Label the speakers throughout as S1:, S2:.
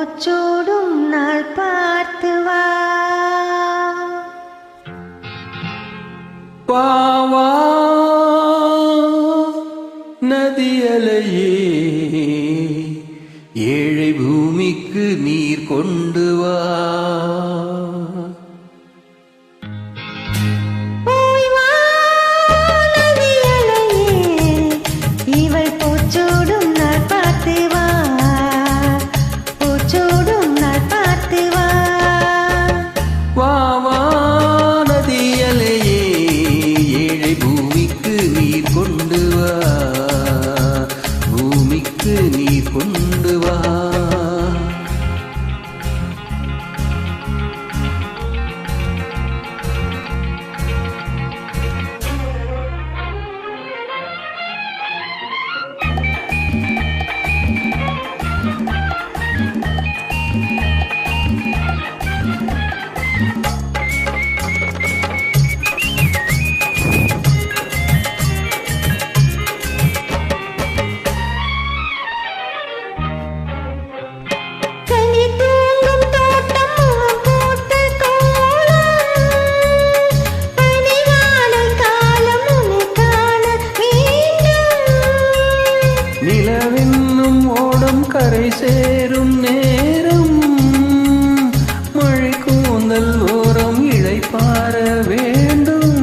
S1: பூச்சூடும் நாள் பார்த்து வா
S2: பாவா நதியலையே ஏழை பூமிக்கு நீர் கொண்டு வா பூமிக்கு நீர் கொண்டு வா கரை சேரும் நேரம் மழை கூந்தல் ஓரம் இளைப்பாற வேண்டும்.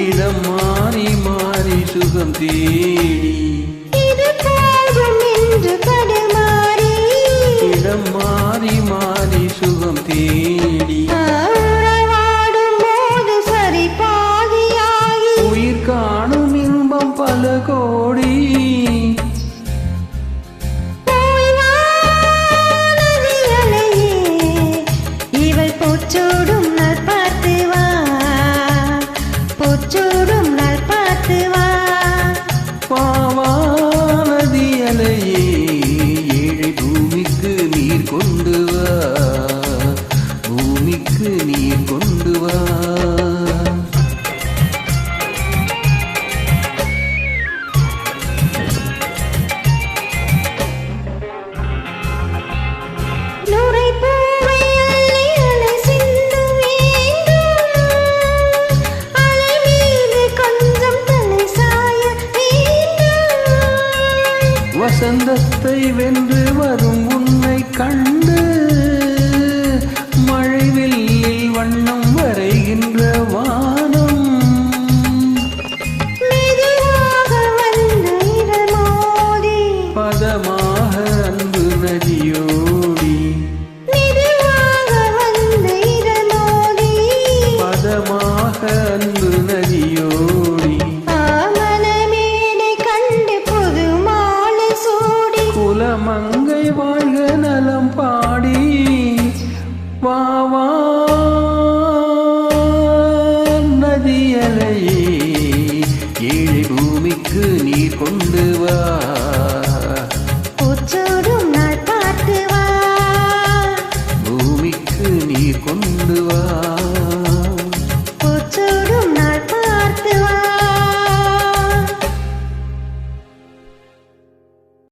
S2: இடம் மாறி மாறி சுகம் தேடி இடம் மாறி மாறி சுகம் தேடி உயிர் காணும் இன்பம் பல கோடி.
S1: இவள் பூச்சூடும் நாள் பார்த்து வா பூச்சூடும் நாள் பார்த்து வா
S2: பாவா நதி அலையே ஏழை பூமிக்கு நீர் கொண்டு வா பூமிக்கு நீர் கொண்டு வா. வசந்தத்தை வென்று வரும் உன்னை கண்டு மழைவில்லில் வண்ணம் வரைகின்ற வானம் பதமாக அன்பு நதியோடி பதமாக அன்பு நதியோடி மங்கை வாழ்க நலம் பாடி வா வா நதியலையே ஏழை பூமிக்கு நீர் கொண்டு வா.